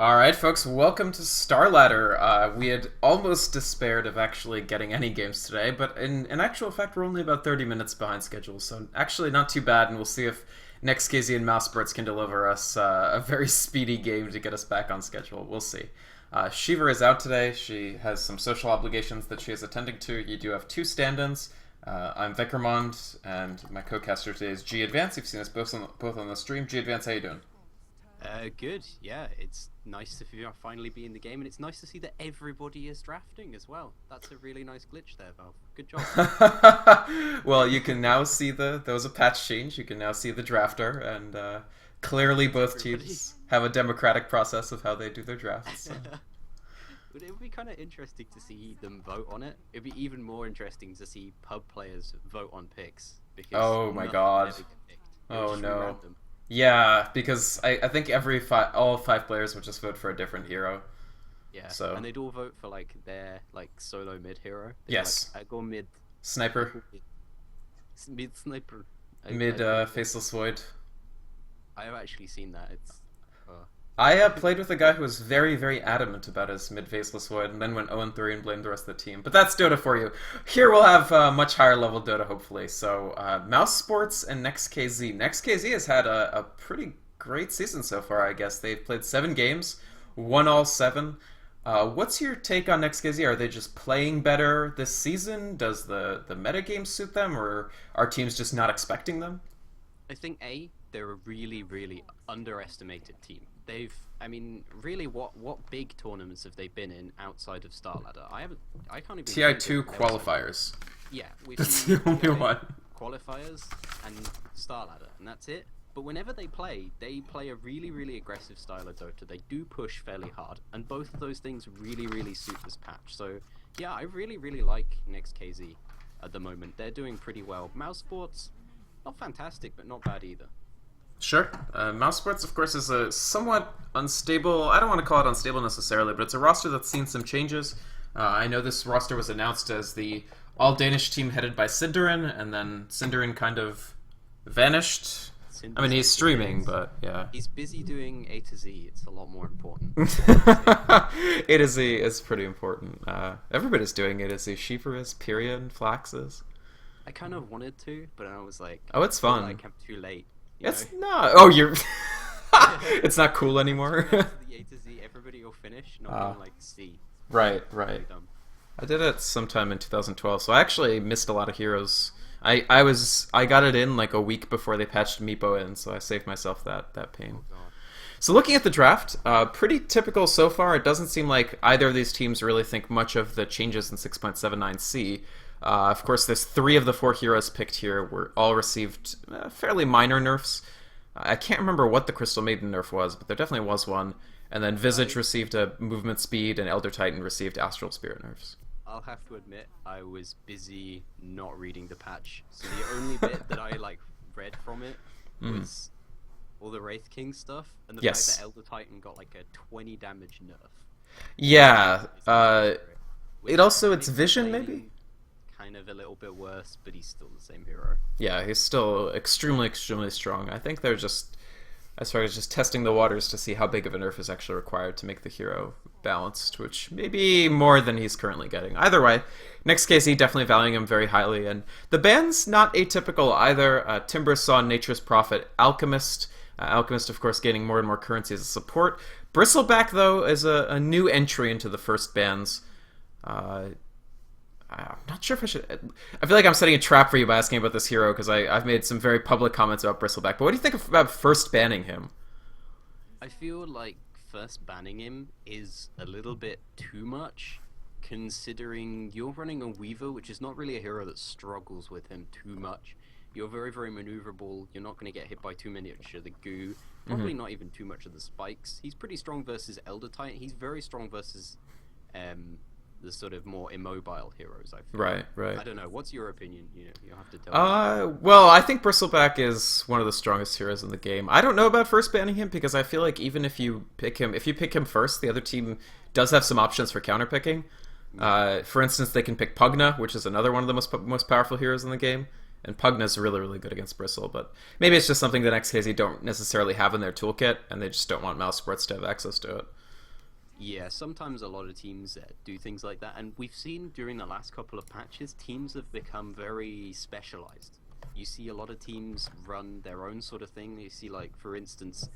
Alright, folks, welcome to StarLadder. We had almost despaired of actually getting any games today, but in actual fact, we're only about 30 minutes behind schedule, so actually not too bad, and we'll see if NEXT.kz and Mousesports can deliver us a very speedy game to get us back on schedule. We'll see. Shiva is out today. She has some social obligations that she is attending to. You do have two stand-ins. I'm Vikrmond, and my co-caster today is G Advance. You've seen us both on the stream. G Advance, how you doing? Good. Yeah, it's nice to finally be in the game, and it's nice to see that everybody is drafting as well. That's a really nice glitch there, Valve. Good job. Well, you can now see there was a patch change. You can now see the drafter, and clearly both teams have a democratic process of how they do their drafts. So. It would be kind of interesting to see them vote on it. It'd be even more interesting to see pub players vote on picks. Because oh my god. Oh no. Random. Yeah, because I think all five players would just vote for a different hero. Yeah, so. And they'd all vote for their solo mid hero. Yes. I go mid. Sniper. Mid sniper. Mid faceless void. I have actually seen that. It's. I played with a guy who was very, very adamant about his mid-faceless void, and then went 0-3 and blamed the rest of the team. But that's Dota for you. Here we'll have much higher level Dota, hopefully. So, Mousesports and NEXT.kz. NEXT.kz has had a pretty great season so far, I guess. They've played 7 games, won all 7. What's your take on NEXT.kz? Are they just playing better this season? Does the metagame suit them, or are teams just not expecting them? I think they're a really, really underestimated team. Really, what big tournaments have they been in outside of StarLadder? I can't even. TI2 qualifiers. Yeah, that's the only one. Qualifiers and StarLadder, and that's it. But whenever they play a really, really aggressive style of Dota. They do push fairly hard, and both of those things really, really suit this patch. So yeah, I really, really like NEXT.kz at the moment. They're doing pretty well. Mousesports, not fantastic, but not bad either. Sure. Mousesports, of course, is a somewhat unstable... I don't want to call it unstable necessarily, but it's a roster that's seen some changes. I know this roster was announced as the all-Danish team headed by Sindarin, and then Sindarin kind of vanished. I mean, he's streaming, but yeah. He's busy doing A to Z. It's a lot more important. A to Z is pretty important. Everybody's doing A to Z. Shiva is, Pyrian, Flax is. I kind of wanted to, but I was like... Oh, it's fun. I'm too late. It's not. Oh, you're. It's not cool anymore. The A to Z, everybody will finish, not C. Right. I did it sometime in 2012, so I actually missed a lot of heroes. I got it in like a week before they patched Meepo in, so I saved myself that pain. Oh, God. So looking at the draft, pretty typical so far. It doesn't seem like either of these teams really think much of the changes in 6.79C. Of course, there's 3 of the 4 heroes picked here were all received fairly minor nerfs. I can't remember what the Crystal Maiden nerf was, but there definitely was one. And then Visage received a movement speed, and Elder Titan received Astral Spirit nerfs. I'll have to admit, I was busy not reading the patch, so the only bit that I read from it was all the Wraith King stuff, and the fact that Elder Titan got a 20 damage nerf. Yeah. It's Vision, maybe? Kind of a little bit worse, but he's still the same hero. Yeah, he's still extremely, extremely strong. I think they're just, as far as just testing the waters to see how big of a nerf is actually required to make the hero balanced, which may be more than he's currently getting. Either way, NEXT.kz definitely valuing him very highly, and the ban's not atypical either. Timber saw Nature's Prophet, Alchemist. Alchemist, of course, gaining more and more currency as a support. Bristleback, though, is a new entry into the first bans. I'm not sure if I should... I feel like I'm setting a trap for you by asking about this hero, because I've made some very public comments about Bristleback, but what do you think about first banning him? I feel like first banning him is a little bit too much, considering you're running a Weaver, which is not really a hero that struggles with him too much. You're very, very maneuverable, you're not going to get hit by too many of the goo, probably not even too much of the spikes. He's pretty strong versus Elder Titan, he's very strong versus... the sort of more immobile heroes, I feel. Right. I don't know. What's your opinion? You have to tell me. Well, I think Bristleback is one of the strongest heroes in the game. I don't know about first banning him, because I feel like even if you pick him first, the other team does have some options for counterpicking. For instance, they can pick Pugna, which is another one of the most powerful heroes in the game. And Pugna's really, really good against Bristle, but maybe it's just something that NEXT.kz don't necessarily have in their toolkit, and they just don't want Mousesports to have access to it. Yeah, sometimes a lot of teams do things like that, and we've seen during the last couple of patches, teams have become very specialized. You see a lot of teams run their own sort of thing. You see, like, for instance,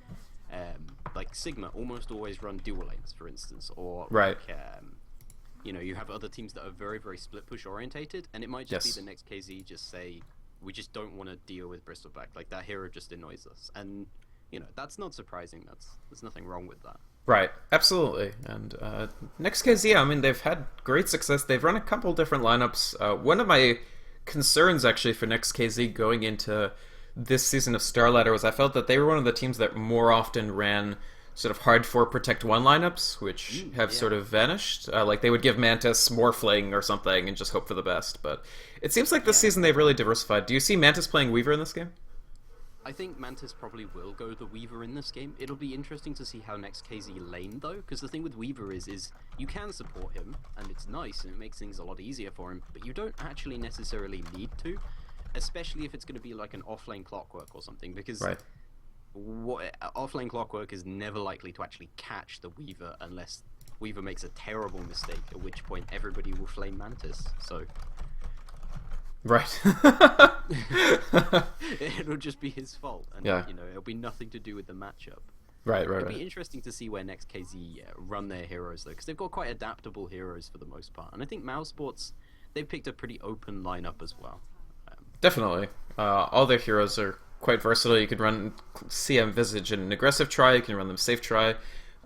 like Sigma almost always run dual lanes, for instance, or Right. like, you have other teams that are very, very split push orientated, and it might just Yes. be the next KZ just say, we just don't want to deal with Bristleback. Like, that hero just annoys us, and that's not surprising. There's nothing wrong with that. Right, absolutely. And NEXT.kz, I mean, they've had great success. They've run a couple different lineups. One of my concerns, actually, for NEXT.kz going into this season of StarLadder was I felt that they were one of the teams that more often ran sort of hard for Protect 1 lineups, which have Yeah. sort of vanished. Like, they would give Mantis Morphling or something and just hope for the best. But it seems like this Yeah. season they've really diversified. Do you see Mantis playing Weaver in this game? I think Mantis probably will go the Weaver in this game. It'll be interesting to see how next KZ lane though, because the thing with Weaver is you can support him, and it's nice, and it makes things a lot easier for him, but you don't actually necessarily need to, especially if it's going to be like an offlane clockwork or something, because Right. Offlane clockwork is never likely to actually catch the Weaver unless Weaver makes a terrible mistake, at which point everybody will flame Mantis, so... Right. It'll just be his fault, and Yeah. it'll be nothing to do with the matchup. Right, It'll be right. interesting to see where next KZ run their heroes though, because they've got quite adaptable heroes for the most part, and I think Mousesports, they've picked a pretty open lineup as well. Definitely. All their heroes are quite versatile. You can run CM Visage in an aggressive try, you can run them safe try.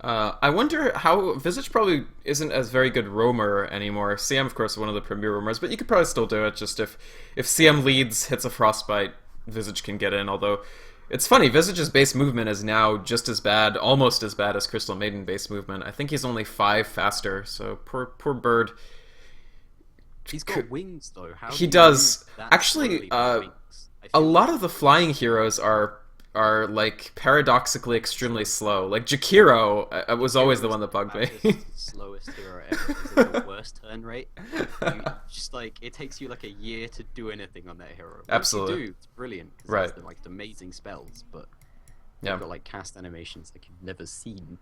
I wonder how Visage probably isn't as very good roamer anymore. CM, of course, is one of the premier roamers, but you could probably still do it. Just if CM leads, hits a frostbite, Visage can get in. Although it's funny, Visage's base movement is now just as bad, almost as bad as Crystal Maiden base movement. I think he's only 5 faster. So poor bird. He's got wings though. How He do you does. move that Actually, slowly with wings? I a feel lot of the flying heroes are like paradoxically extremely slow. Like Jakiro was always the one that bugged me. fastest, slowest hero ever. Is the worst turn rate. You just like it takes you like a year to do anything on that hero. Once Absolutely. you do, it's brilliant because Right. they're like amazing spells, but Yeah. you've got like cast animations like you've never seen.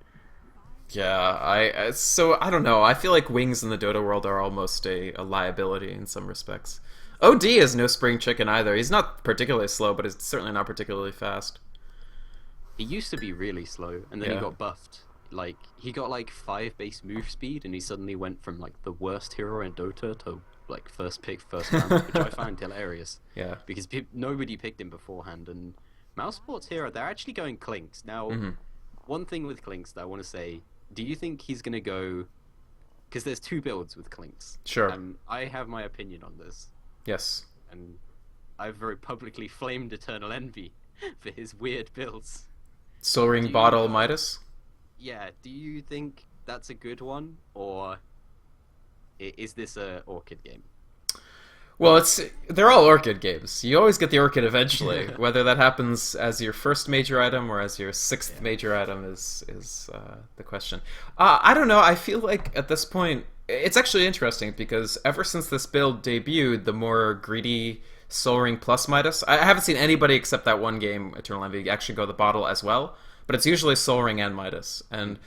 Yeah, so I don't know. I feel like wings in the Dota world are almost a liability in some respects. OD is no spring chicken either. He's not particularly slow, but he's certainly not particularly fast. He used to be really slow, and then Yeah. he got buffed. Like he got like 5 base move speed, and he suddenly went from like the worst hero in Dota to like first pick, first round, which I find hilarious. Yeah. Because nobody picked him beforehand, and Mousesports hero, they're actually going Clinks. Now, one thing with Clinks that I want to say, do you think he's going to go... Because there's 2 builds with Clinks. Sure. And I have my opinion on this. Yes. And I've very publicly flamed Eternal Envy for his weird builds. Soul Ring Do you, Bottle Midas? Yeah, do you think that's a good one? Or is this a Orchid game? Well, they're all Orchid games. You always get the Orchid eventually. Whether that happens as your first major item or as your 6th major item is the question. I don't know. I feel like at this point, it's actually interesting because ever since this build debuted, the more greedy Soul Ring plus Midas, I haven't seen anybody except that one game, Eternal Envy, actually go the bottle as well. But it's usually Soul Ring and Midas. And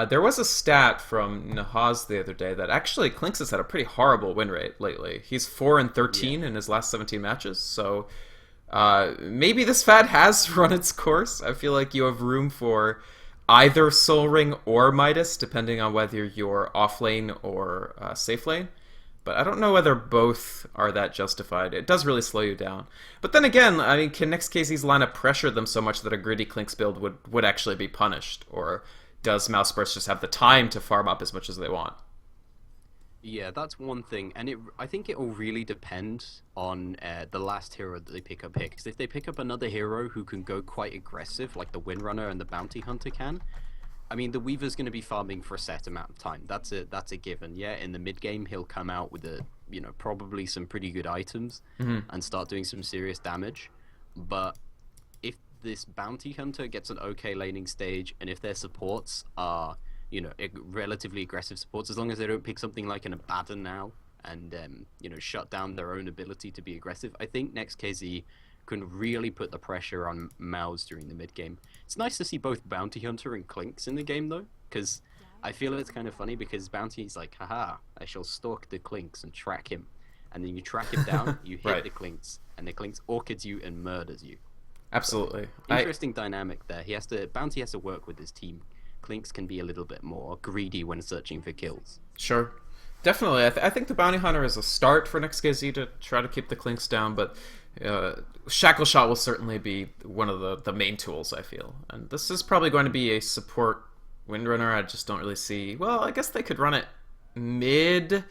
there was a stat from Nahaz the other day that actually Clinks has had a pretty horrible win rate lately. He's 4-13 in his last 17 matches, so maybe this fad has run its course. I feel like you have room for either Soul Ring or Midas, depending on whether you're off lane or safe lane. But I don't know whether both are that justified. It does really slow you down. But then again, I mean, can NEXT.kz's lineup pressure them so much that a greedy Clinks build would actually be punished? Or does Mousesports just have the time to farm up as much as they want? Yeah, that's one thing, and I think it will really depend on the last hero that they pick up here. Because if they pick up another hero who can go quite aggressive, like the Windrunner and the Bounty Hunter can, I mean, the Weaver's going to be farming for a set amount of time. That's a given. Yeah, in the mid game, he'll come out with probably some pretty good items and start doing some serious damage. But if this Bounty Hunter gets an okay laning stage, and if their supports are relatively aggressive supports, as long as they don't pick something like an Abaddon now and shut down their own ability to be aggressive, I think NEXT.kz can really put the pressure on Mouse during the mid game. It's nice to see both Bounty Hunter and Clinks in the game though, because I feel it's kind of funny because Bounty's like, haha, I shall stalk the Clinks and track him. And then you track him down, you hit Right. the Clinks, and the Clinks orchids you and murders you. Absolutely. Interesting dynamic there. Bounty has to work with his team. Clinks can be a little bit more greedy when searching for kills. Sure. Definitely. I think the Bounty Hunter is a start for NEXT.kz to try to keep the Clinks down, but Shackle Shot will certainly be one of the main tools, I feel. And this is probably going to be a support Windrunner. I just don't really see... Well, I guess they could run it mid,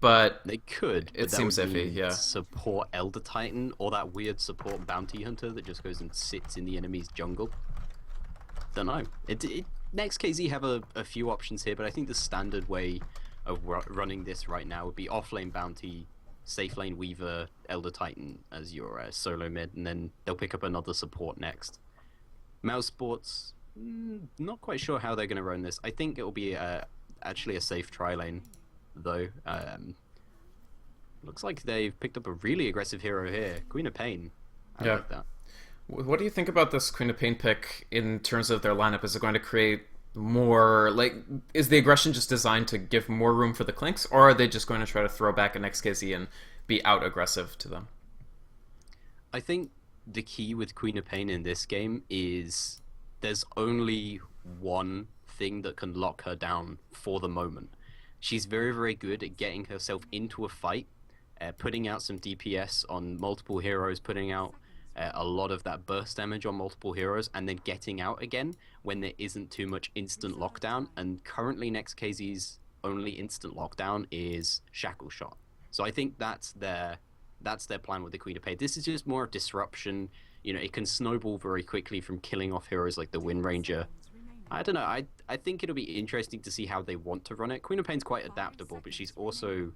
but They could. it seems iffy, yeah. Support Elder Titan or that weird support Bounty Hunter that just goes and sits in the enemy's jungle. Don't know. NEXT.kz have a few options here, but I think the standard way of running this right now would be offlane Bounty, safe lane Weaver, Elder Titan as your solo mid, and then they'll pick up another support next. Mousesports, not quite sure how they're going to run this. I think it will be actually a safe tri lane, though. Looks like they've picked up a really aggressive hero here, Queen of Pain. I like that. What do you think about this Queen of Pain pick in terms of their lineup? Is it going to create more, like, is the aggression just designed to give more room for the Clinks, or are they just going to try to throw back an NEXT.kz and be out aggressive to them? I think the key with Queen of Pain in this game is there's only one thing that can lock her down for the moment. She's very, very good at getting herself into a fight, putting out some DPS on multiple heroes, putting out a lot of that burst damage on multiple heroes, and then getting out again when there isn't too much instant lockdown. And currently NEXT.kz's only instant lockdown is Shackle Shot. So I think that's their plan with the Queen of Pain. This is just more disruption. You know, it can snowball very quickly from killing off heroes like the Wind Ranger. I don't know. I think it'll be interesting to see how they want to run it. Queen of Pain's quite adaptable, but she's also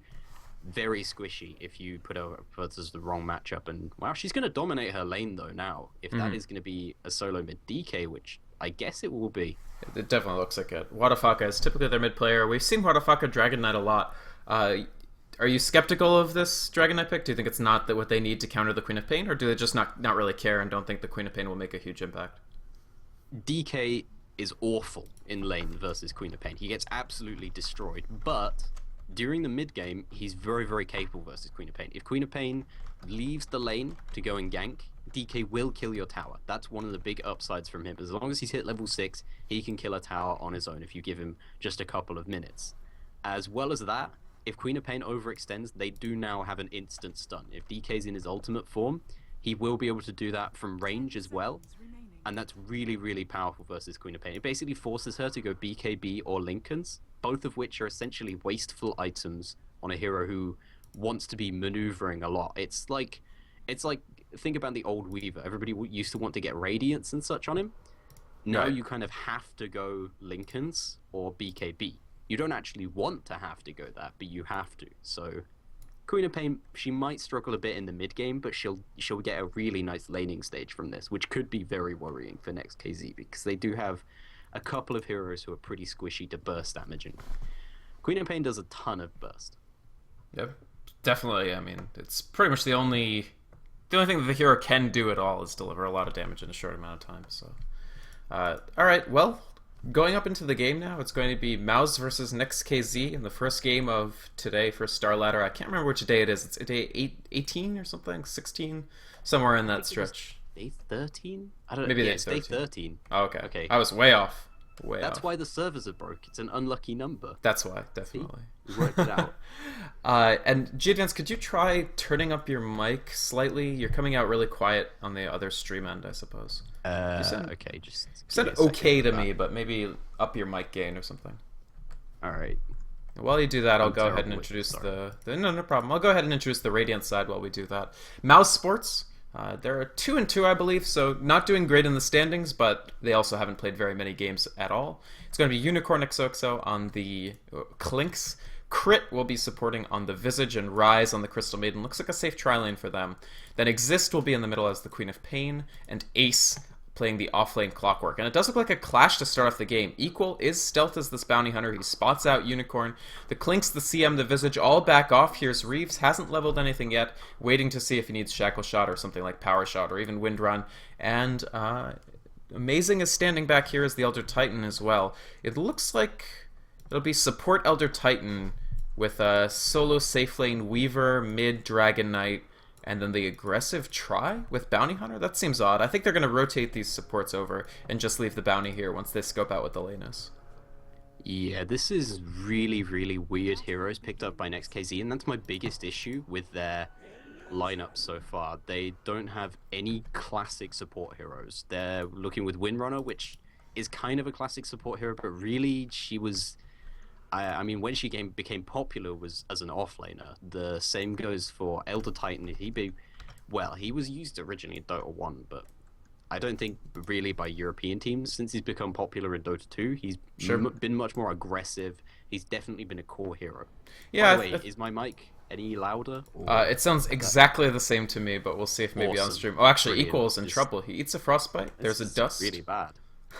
very squishy if you put her versus the wrong matchup. And wow, she's going to dominate her lane though now. If that is going to be a solo mid DK, which I guess it will be. It definitely looks like it. Wadafaka is typically their mid player. We've seen Wadafaka Dragon Knight a lot. Are you skeptical of this Dragon Knight pick? Do you think it's not what they need to counter the Queen of Pain, or do they just not really care and don't think the Queen of Pain will make a huge impact? DK is awful in lane versus Queen of Pain. He gets absolutely destroyed, but during the mid game, he's very, very capable versus Queen of Pain. If Queen of Pain leaves the lane to go and gank, DK will kill your tower. That's one of the big upsides from him. As long as he's hit level 6, he can kill a tower on his own if you give him just a couple of minutes. As well as that, if Queen of Pain overextends, they do now have an instant stun. If DK's in his ultimate form, he will be able to do that from range as well. And that's really, really powerful versus Queen of Pain. It basically forces her to go BKB or Lincolns, both of which are essentially wasteful items on a hero who wants to be maneuvering a lot. It's like think about the old Weaver. Everybody used to want to get Radiance and such on him. Now you kind of have to go Lincolns or BKB. You don't actually want to have to go that, but you have to. So Queen of Pain, she might struggle a bit in the mid game, but she'll get a really nice laning stage from this, which could be very worrying for NEXT.kz because they do have a couple of heroes who are pretty squishy to burst damaging. Queen of Pain does a ton of burst. Yep, definitely. I mean, it's pretty much the only thing that the hero can do at all is deliver a lot of damage in a short amount of time. So, all right, well, going up into the game now, it's going to be Mouse versus NEXT.kz in the first game of today for StarLadder. I can't remember which day it is. It's day 18 or something, 16, somewhere in that stretch. Day 13? I don't know. Maybe Yeah, day it's 13. day 13. Oh, okay. Okay. I was way off. That's why the servers are broke. It's an unlucky number. That's why, definitely. See? We worked it out. And G-Advance, could you try turning up your mic slightly? You're coming out really quiet on the other stream end, I suppose. Okay, just You said okay to me, but maybe up your mic gain or something. Alright. While you do that, I'll go ahead and introduce no problem. I'll go ahead and introduce the Radiant side while we do that. Mousesports. They're 2-2, I believe, so not doing great in the standings, but they also haven't played very many games at all. It's going to be Unicorn XOXO on the Clinks. Crit will be supporting on the Visage, and Rise on the Crystal Maiden. Looks like a safe tri-lane for them. Then Exist will be in the middle as the Queen of Pain, and Ace playing the offlane Clockwork. And it does look like a clash to start off the game. Equal is stealth as this bounty hunter. He spots out Unicorn. The Clinks, the CM, the Visage all back off. Here's Reeves. Hasn't leveled anything yet. Waiting to see if he needs Shackle Shot or something like Power Shot or even Wind Run. And Amazing is standing back here as the Elder Titan as well. It looks like It'll be support Elder Titan with a solo safe lane Weaver, mid Dragon Knight, and then the aggressive Try with Bounty Hunter? That seems odd. I think they're going to rotate these supports over and just leave the Bounty here once they scope out what the lane is. Yeah, this is really, really weird heroes picked up by NEXT.kz, and that's my biggest issue with their lineup so far. They don't have any classic support heroes. They're looking with Windrunner, which is kind of a classic support hero, but really she was... I mean, when she became popular was as an offlaner. The same goes for Elder Titan. He was used originally in Dota 1, but I don't think really by European teams. Since he's become popular in Dota 2, he's been much more aggressive. He's definitely been a core hero. Yeah. By the way, is my mic any louder? It sounds exactly the same to me, but we'll see if maybe on stream. Oh, actually, Brilliant. Equal's in trouble. He eats a frostbite. There's a dust. Really bad.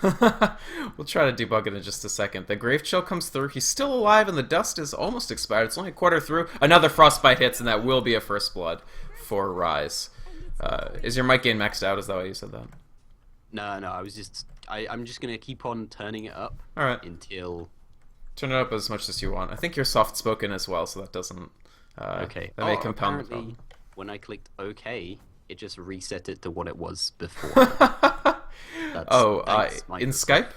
We'll try to debug it in just a second. The Grave Chill comes through. He's still alive, and the dust is almost expired. It's only a quarter through. Another frostbite hits, and that will be a first blood for Rise. Is your mic gain maxed out? Is that why you said that? No. I'm just gonna keep on turning it up. All right. Until. Turn it up as much as you want. I think you're soft spoken as well, so that doesn't. Okay. That may compound the problem. When I clicked OK, it just reset it to what it was before. In Skype?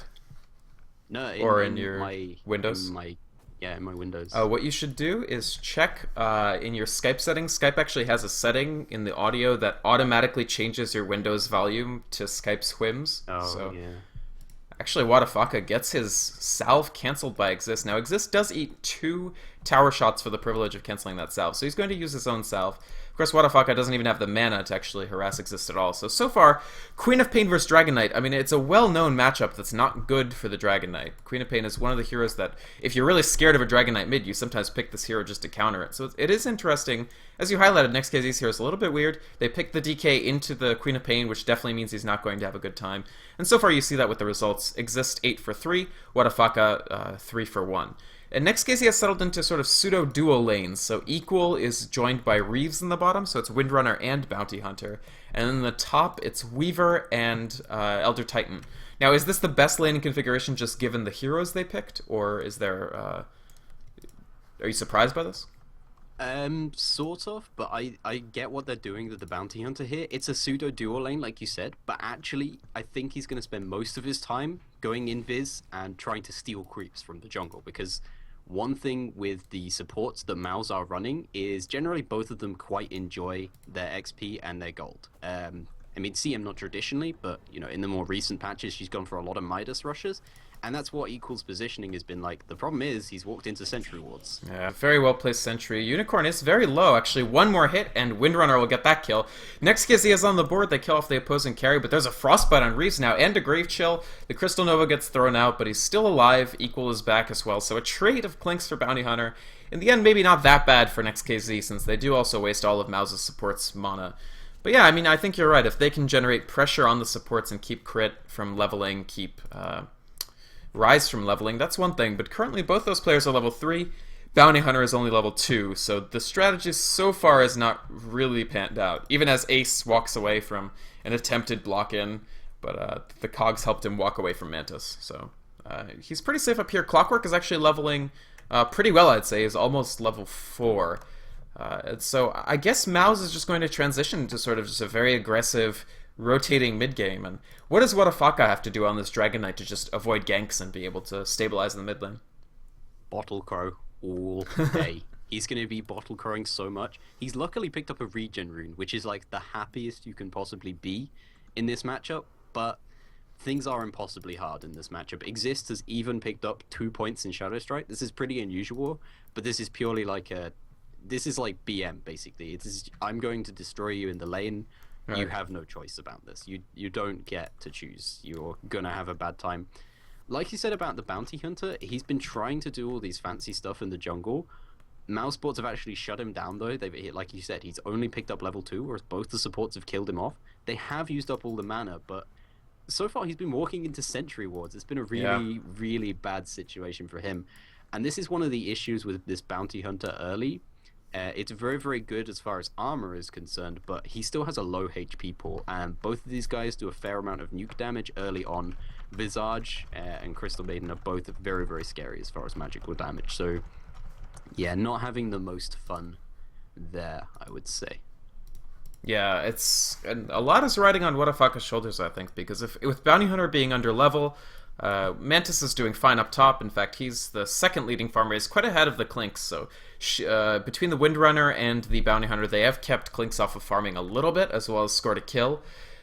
No, in your Windows? In my Windows. What you should do is check in your Skype settings. Skype actually has a setting in the audio that automatically changes your Windows volume to Skype's whims. Yeah. Actually, Wadafaka gets his salve cancelled by Exist. Now, Exist does eat 2 tower shots for the privilege of cancelling that salve, so he's going to use his own salve. Of course, Wadafaka doesn't even have the mana to actually harass Exist at all. So far, Queen of Pain versus Dragon Knight, I mean, it's a well-known matchup that's not good for the Dragon Knight. Queen of Pain is one of the heroes that, if you're really scared of a Dragon Knight mid, you sometimes pick this hero just to counter it. So it is interesting. As you highlighted, NEXT.kz's hero is a little bit weird. They picked the DK into the Queen of Pain, which definitely means he's not going to have a good time. And so far, you see that with the results. Exist 8 for 3, Wadafaka 3 for 1. And NEXT.kz has settled into sort of pseudo-duo lanes, so Equal is joined by Reeves in the bottom, so it's Windrunner and Bounty Hunter. And in the top, it's Weaver and Elder Titan. Now, is this the best laning configuration just given the heroes they picked, or is there... are you surprised by this? Sort of, but I get what they're doing with the Bounty Hunter here. It's a pseudo-duo lane, like you said, but actually, I think he's going to spend most of his time going invis and trying to steal creeps from the jungle, because one thing with the supports that Mouse are running is generally both of them quite enjoy their XP and their gold. I mean, CM not traditionally, but, you know, in the more recent patches, she's gone for a lot of Midas rushes, and that's what Equal's positioning has been like. The problem is, he's walked into Sentry Wards. Yeah, very well placed Sentry. Unicorn is very low, actually. One more hit, and Windrunner will get that kill. NEXT.kz is on the board. They kill off the opposing carry, but there's a Frostbite on Reeves now, and a Grave Chill. The Crystal Nova gets thrown out, but he's still alive. Equal is back as well, so a trade of Clinks for Bounty Hunter. In the end, maybe not that bad for NEXT.kz, since they do also waste all of Mouse's support's mana. But yeah, I mean, I think you're right. If they can generate pressure on the supports and keep crit from leveling, keep Rise from leveling, that's one thing. But currently, both those players are level 3. Bounty Hunter is only level 2, so the strategy so far is not really panned out. Even as Ace walks away from an attempted block-in, but the Cogs helped him walk away from Mantis. So he's pretty safe up here. Clockwork is actually leveling pretty well, I'd say. He's almost level 4. So I guess Mouse is just going to transition to sort of just a very aggressive, rotating mid-game. And what does Wadafaka have to do on this Dragon Knight to just avoid ganks and be able to stabilize in the mid lane? Bottle Crow all day. He's going to be bottle crowing so much. He's luckily picked up a regen rune, which is like the happiest you can possibly be in this matchup, but things are impossibly hard in this matchup. Exist has even picked up 2 points in Shadow Strike. This is pretty unusual, but this is purely like this is like BM, basically. It is, I'm going to destroy you in the lane. Right. You have no choice about this. You don't get to choose. You're gonna have a bad time. Like you said about the Bounty Hunter, he's been trying to do all these fancy stuff in the jungle. Mousesports have actually shut him down, though. Like you said, he's only picked up level 2, whereas both the supports have killed him off. They have used up all the mana, but so far he's been walking into Sentry Wards. It's been a really, really bad situation for him. And this is one of the issues with this Bounty Hunter early. It's very, very good as far as armor is concerned, but he still has a low HP pool, and both of these guys do a fair amount of nuke damage early on, Visage and Crystal Maiden are both very, very scary as far as magical damage. So, yeah, not having the most fun there, I would say. Yeah, and a lot is riding on Whatafaka's shoulders, I think, because if with Bounty Hunter being under level, Mantis is doing fine up top. In fact, he's the second leading farmer. He's quite ahead of the Clinks, so between the Windrunner and the Bounty Hunter, they have kept Clinks off of farming a little bit, as well as scored a kill.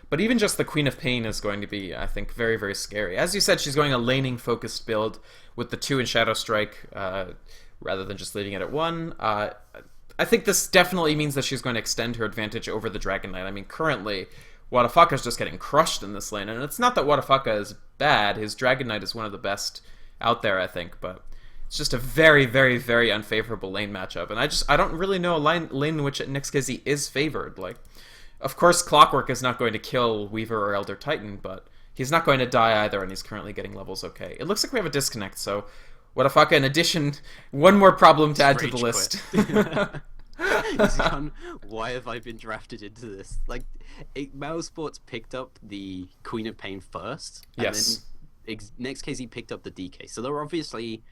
But even just the Queen of Pain is going to be, I think, very, very scary. As you said, she's going a laning-focused build with the 2 in Shadow Strike, rather than just leaving it at 1. I think this definitely means that she's going to extend her advantage over the Dragon Knight. I mean, currently, Whatafaka's just getting crushed in this lane, and it's not that Whatafaka is bad. His Dragon Knight is one of the best out there, I think, but it's just a very, very, very unfavorable lane matchup, and I don't really know a lane in which NEXT.kz is favored. Like, of course, Clockwork is not going to kill Weaver or Elder Titan, but he's not going to die either, and he's currently getting levels okay. It looks like we have a disconnect, so Whatafaka, in addition, one more problem to add to the list. He's gone, why have I been drafted into this? Like, Mousesports picked up the Queen of Pain first, and yes. then NEXT.kz picked up the DK. So they're obviously,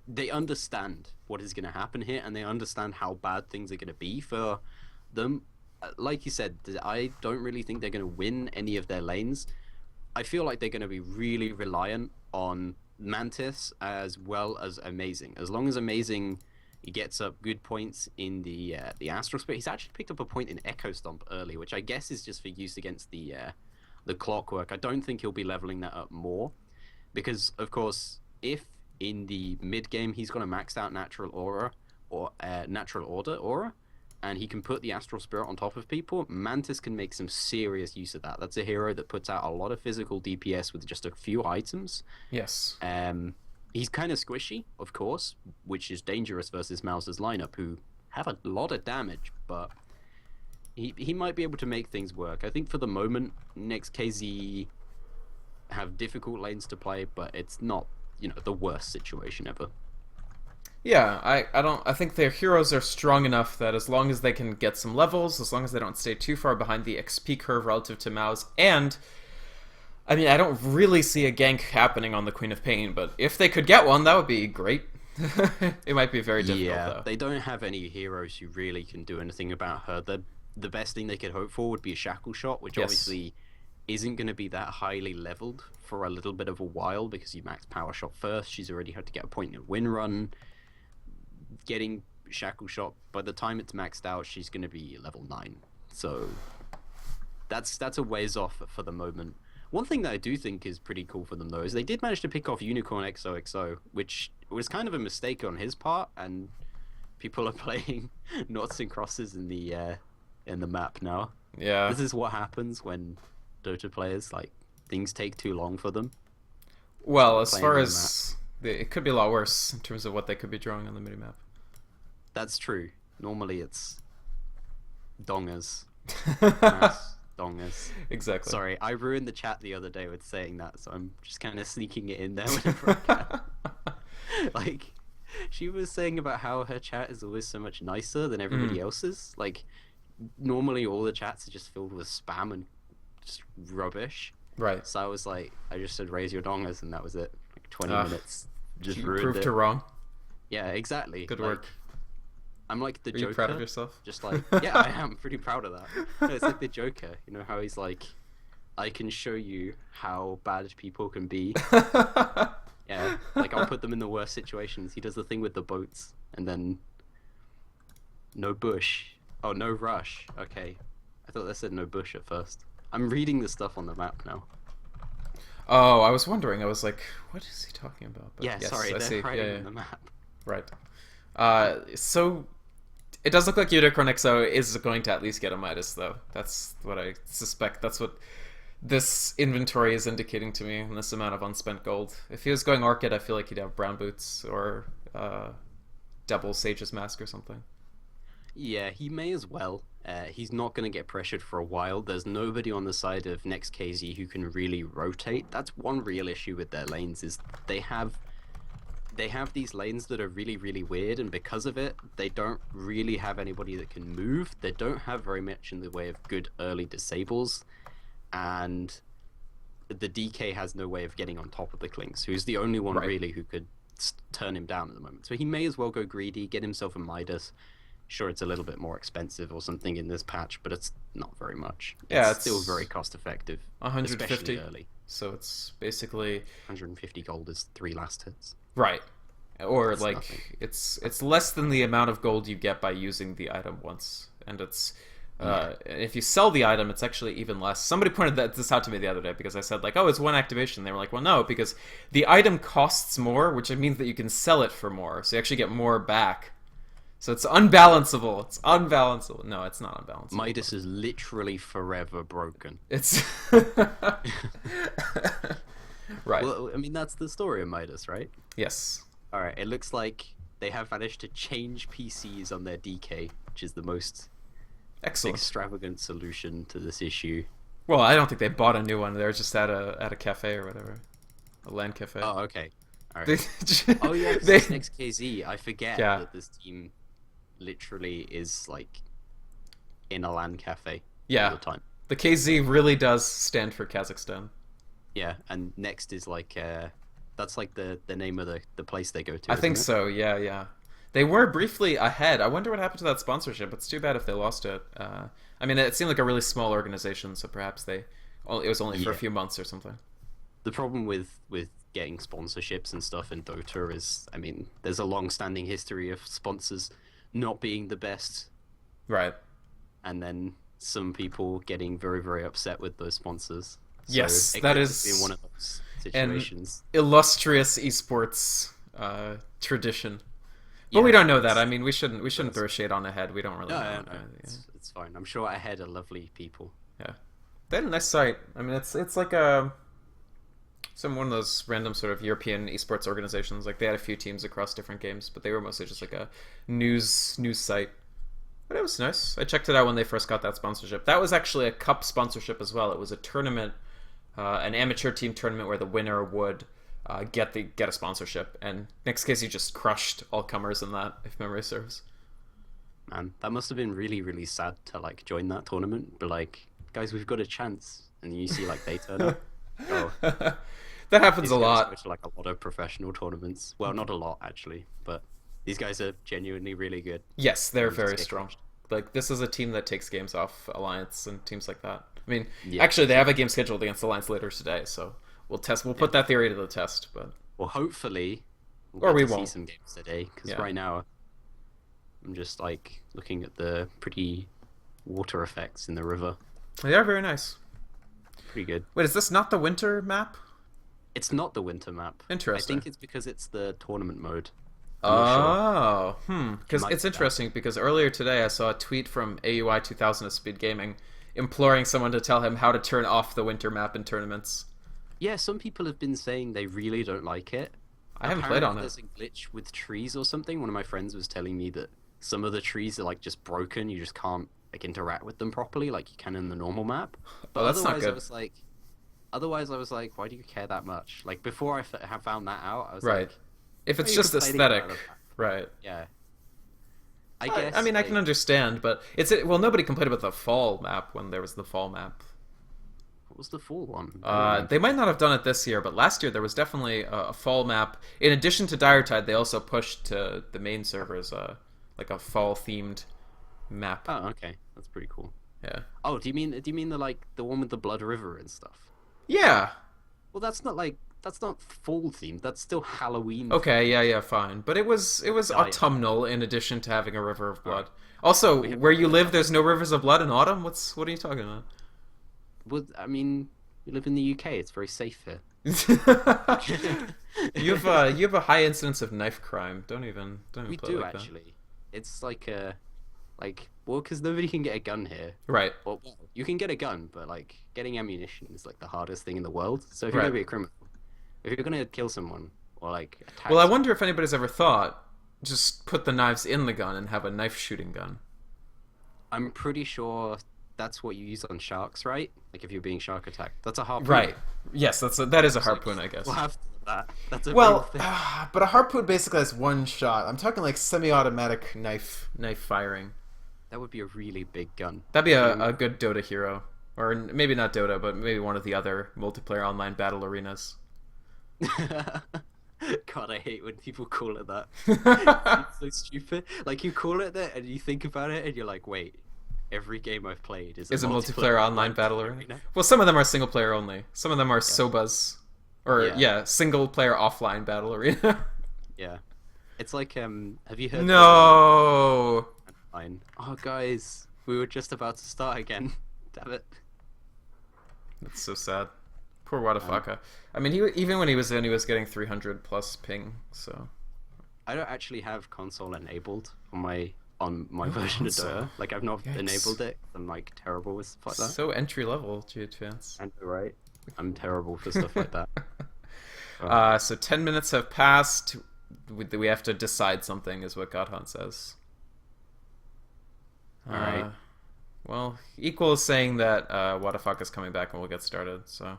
they understand what is going to happen here, and they understand how bad things are going to be for them. Like you said, I don't really think they're going to win any of their lanes. I feel like they're going to be really reliant on Mantis as well as Amazing. As long as Amazing gets up good points in the Astral Spirit, he's actually picked up a point in Echo Stomp early, which I guess is just for use against the Clockwork. I don't think he'll be leveling that up more, because of course, if in the mid game he's got a maxed out Natural Aura or Natural Order Aura, and he can put the Astral Spirit on top of people, Mantis can make some serious use of that. That's a hero that puts out a lot of physical DPS with just a few items. Yes. He's kind of squishy, of course, which is dangerous versus Mouse's lineup, who have a lot of damage, but he might be able to make things work. I think for the moment, NEXT.kz have difficult lanes to play, but it's not, the worst situation ever. Yeah, I think their heroes are strong enough that as long as they can get some levels, as long as they don't stay too far behind the XP curve relative to Mouse, and I mean, I don't really see a gank happening on the Queen of Pain, but if they could get one, that would be great. It might be very difficult, though. They don't have any heroes who really can do anything about her. The best thing they could hope for would be a Shackle Shot, which obviously isn't going to be that highly leveled for a little bit of a while, because you max Power Shot first. She's already had to get a point in Win Run. Getting Shackle Shot, by the time it's maxed out, she's going to be level 9. So that's a ways off for the moment. One thing that I do think is pretty cool for them, though, is they did manage to pick off Unicorn XOXO, which was kind of a mistake on his part, and people are playing noughts and crosses in the map now. Yeah. This is what happens when Dota players, things take too long for them. Well, as far as it could be a lot worse in terms of what they could be drawing on the minimap. That's true. Normally it's dongers. Dongers. Exactly. Sorry, I ruined the chat the other day with saying that, so I'm just kind of sneaking it in there whenever I can. She was saying about how her chat is always so much nicer than everybody else's. Normally all the chats are just filled with spam and just rubbish. Right. So I just said raise your dongers, and that was it. 20 minutes. Just you ruined proved it. her wrong. Yeah, exactly. Good work. I'm like the Are Joker. you proud of yourself? Just yeah, I am pretty proud of that. No, it's like the Joker. You know how he's like, I can show you how bad people can be. Yeah, I'll put them in the worst situations. He does the thing with the boats, and then no bush. Oh, no rush. Okay, I thought that said no bush at first. I'm reading the stuff on the map now. Oh, I was wondering. I was like, what is he talking about? But Yeah, yes, sorry, I see. they're writing on the map. Right. So it does look like Unicorn XO is going to at least get a Midas, though. That's what I suspect. That's what this inventory is indicating to me, in this amount of unspent gold. If he was going Orchid, I feel like he'd have Brown Boots or double Sage's Mask or something. Yeah, he may as well. He's not going to get pressured for a while. There's nobody on the side of NEXT.kz who can really rotate. That's one real issue with their lanes, is they have these lanes that are really, really weird, and because of it, they don't really have anybody that can move. They don't have very much in the way of good early disables, and but the DK has no way of getting on top of the Clinks, who's the only one Right. really who could turn him down at the moment. So he may as well go greedy, get himself a Midas. Sure, it's a little bit more expensive or something in this patch, but it's not very much. Yeah, It's still very cost effective, 150. especially early. So it's basically 150 gold is 3 last hits. right. Or That's like nothing. it's less than the amount of gold you get by using the item once, and it's if you sell the item, it's actually even less. Somebody pointed this out to me the other day because I said like, oh, it's one activation. They were like, well, no, because the item costs more, which means that you can sell it for more, so you actually get more back. So it's unbalanceable. It's unbalanceable. No, it's not unbalanceable. Midas is literally forever broken. It's right. Well, I mean, that's the story of Midas, right? Yes. Alright, it looks like they have managed to change PCs on their DK, which is the most Excellent. extravagant solution to this issue. Well, I don't think they bought a new one. They're just at a cafe or whatever, a LAN cafe. Oh, okay. Alright. They- Oh, yeah, 'cause they- it's NEXT.kz. I forget Yeah. that this team literally is, like, in a LAN cafe Yeah. all the time. The KZ really does stand for Kazakhstan. Yeah, and Next is, like, that's, like, the name of the place they go to, I think isn't it? so. Yeah, yeah. They were briefly ahead. I wonder what happened to that sponsorship. It's too bad if they lost it. I mean, it seemed like a really small organization, so perhaps it was only for a Yeah. few months or something. The problem with getting sponsorships and stuff in Dota is, I mean, there's a long-standing history of sponsors not being the best, Right. and then some people getting very, very upset with those sponsors. So Yes, it that could is- be one of those and- situations. Illustrious esports tradition. But we Yeah, don't know that. it's- I mean, we shouldn't throw shade on Ahead. We don't really No, know. no, Yeah. it's fine. I'm sure Ahead are lovely people. Yeah, they had a nice site. I mean, it's like one of those random sort of European esports organizations. Like they had a few teams across different games, but they were mostly just like a news site. But it was nice. I checked it out when they first got that sponsorship. That was actually a cup sponsorship as well. It was a tournament, an amateur team tournament where the winner would get a sponsorship. And NEXT.kz just crushed all comers in that, if memory serves. Man, that must have been really, really sad to like join that tournament. But like, guys, we've got a chance, and you see like they turn up. Oh, That happens these a guys lot. go to like a lot of professional tournaments. Well, not a lot actually, but these guys are genuinely really good. Yes, they're Just very get strong. crushed. Like this is a team that takes games off Alliance and teams like that. I mean, Yeah. actually, they have a game scheduled against Alliance later today, so we'll put that theory to the test. But Well, hopefully, Or we get to won't. see some games today. Because Yeah. right now, I'm just like looking at the pretty water effects in the river. they are very nice. Pretty good. Wait, is this not the winter map? It's not the winter map. Interesting. I think it's because it's the tournament mode. I'm not sure. Oh, because might it's be that. interesting because earlier today I saw a tweet from AUI 2000 of Speed Gaming imploring someone to tell him how to turn off the winter map in tournaments. Yeah, some people have been saying they really don't like it. I haven't played on Apparently it. There's a glitch with trees or something. One of my friends was telling me that some of the trees are like just broken. You just can't like interact with them properly like you can in the normal map. But Oh, that's not otherwise, good. Otherwise, I was like, why do you care that much? Like before I have found that out, I was Right. like, If it's you just could play the aesthetic, out of that. right? Yeah. I guess. I mean, I can like, understand, but well, nobody complained about the fall map when there was the fall map. What was the full one? I don't remember. They might not have done it this year, but last year there was definitely a fall map. In addition to Dire Tide, they also pushed to the main servers like a fall themed map. Oh, okay, that's pretty cool. Yeah. Oh, do you mean the one with the Blood River and stuff? Yeah. Well, that's not fall themed. That's still Halloween. Okay. Yeah. Fine. But it was yeah. autumnal in addition to having a river of blood. Also, We have- where you live, there's no rivers of blood in autumn. What are you talking about? Well, I mean, we live in the UK. It's very safe here. you have a high incidence of knife crime. Don't even We play do like that. actually. It's well, because nobody can get a gun here. Right. Well, you can get a gun, but like getting ammunition is like the hardest thing in the world. So if you're Right. gonna be a criminal, if you're gonna kill someone or like attack, Well, I someone- wonder if anybody's ever thought just put the knives in the gun and have a knife shooting gun. I'm pretty sure that's what you use on sharks, right? Like if you're being shark attacked, that's a harpoon. Right. Yes, that is a So harpoon, I guess. We'll have that. That's a Well, real thing. but a harpoon basically has one shot. I'm talking like semi-automatic knife firing. That would be a really big gun. That'd be a good Dota hero. Or maybe not Dota, but maybe one of the other multiplayer online battle arenas. God, I hate when people call it that. It's so stupid. Like you call it that, and you think about it, and you're like, wait, every game I've played is a multiplayer online battle arena. arena. Well, some of them are single player only. Some of them are SOBAs, or single player offline battle arena. Yeah, it's like have you heard? No. Fine. Oh, guys, we were just about to start again. Damn it. That's so sad. Poor Wadafaka. I mean, even when he was in, he was getting 300 plus ping. So I don't actually have console enabled on my version of Dota. Like I've not enabled it. I'm like terrible with stuff like that. So entry level, G-Advance. And right, I'm terrible for stuff like that. So 10 minutes have passed. We have to decide something, is what Godhunt says. All right. Well, Equal is saying that Wadafaka is coming back and we'll get started. So.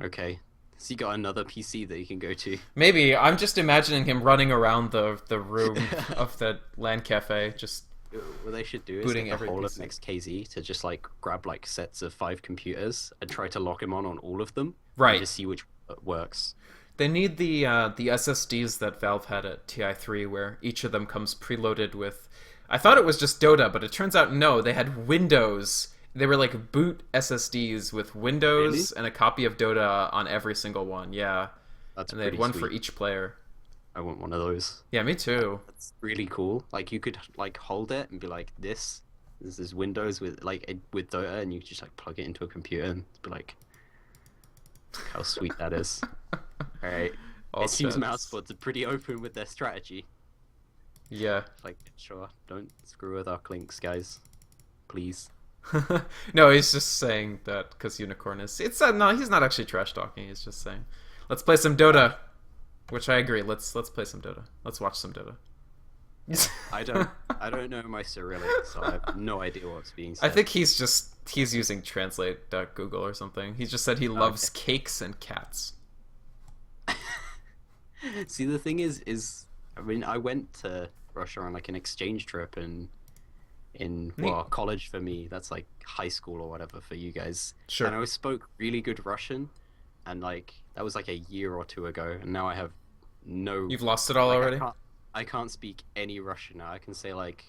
Okay. So you got another PC that you can go to? Maybe. I'm just imagining him running around the room of the LAN cafe, just. What they should do is booting get the whole of PC. NEXT.kz to just like grab like sets of 5 computers and try to lock him on all of them. Right. And just see which works. They need the SSDs that Valve had at TI3, where each of them comes preloaded with. I thought it was just Dota, but it turns out no. They had Windows. They were like boot SSDs with Windows and a copy of Dota on every single one. Yeah, That's and they had one for each player. I want one of those. Yeah, me too. That's really cool. Like you could like hold it and be like, this is Windows with with Dota, and you just like plug it into a computer and be like, how sweet that is. All right. It seems Mousesports are pretty open with their strategy. Yeah. Like, sure, don't screw with our clinks, guys. Please. No, he's just saying that because Unicorn is. It's no, he's not actually trash talking. He's just saying, let's play some Dota, which I agree. Let's play some Dota. Let's watch some Dota. I don't know my Cyrillic, so I have no idea what's being said. I think he's using translate.google or something. He just said he loves cakes and cats. See, the thing is I mean, I went to Russia on like an exchange trip in college for me. That's like high school or whatever for you guys. Sure. And I spoke really good Russian, and like that was like a year or two ago, and now I have no. You've lost it all already? I can't speak any Russian now. I can say like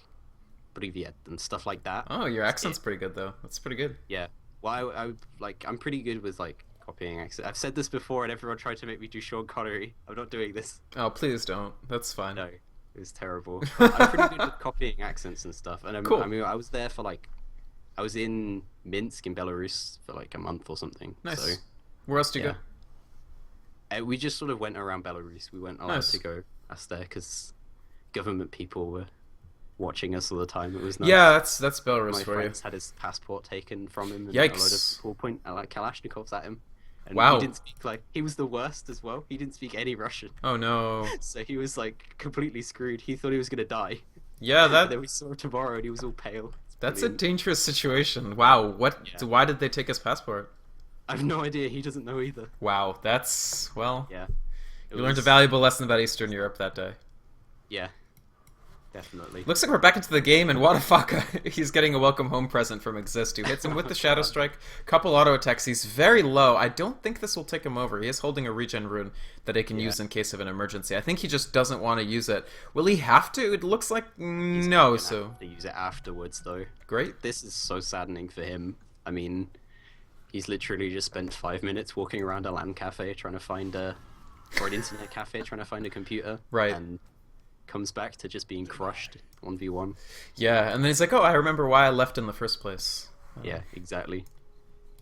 "Привет" and stuff like that. Oh, your accent's pretty good though. That's pretty good. Yeah. Well, I'm pretty good with like copying accent. I've said this before, and everyone tried to make me do Sean Connery. I'm not doing this. Oh, please don't. That's fine. No, it was terrible. I'm pretty good with copying accents and stuff. And cool. I mean, I was there for like, I was in Minsk in Belarus for like a month or something. Nice. So, where else do you go? We just sort of went around Belarus. We weren't allowed to go past there because government people were watching us all the time. It was nice. Yeah, that's Belarus My for you. friend had his passport taken from him, and Yikes. a load of people point like Kalashnikovs at him. And wow. He didn't speak he was the worst as well. He didn't speak any Russian. Oh no. So he was like completely screwed. He thought he was gonna die. Yeah, And then we saw him tomorrow, and he was all pale. That's a dangerous situation. Wow. What? Yeah. Why did they take his passport? I have no idea. He doesn't know either. Wow. That's Yeah. You learned a valuable lesson about Eastern Europe that day. Yeah. Definitely. Looks like we're back into the game, and Wadafaka, he's getting a welcome home present from Exist, who hits him with the Shadow Strike, couple auto attacks. He's very low. I don't think this will take him over. He is holding a regen rune that he can use in case of an emergency. I think he just doesn't want to use it. Will he have to? It looks like no. So have to use it afterwards, though. Great. This is so saddening for him. I mean, he's literally just spent 5 minutes walking around a LAN cafe trying to find or an internet cafe trying to find a computer. Right. And comes back to just being crushed 1v1. Yeah, and then he's like, oh, I remember why I left in the first place. Yeah, exactly.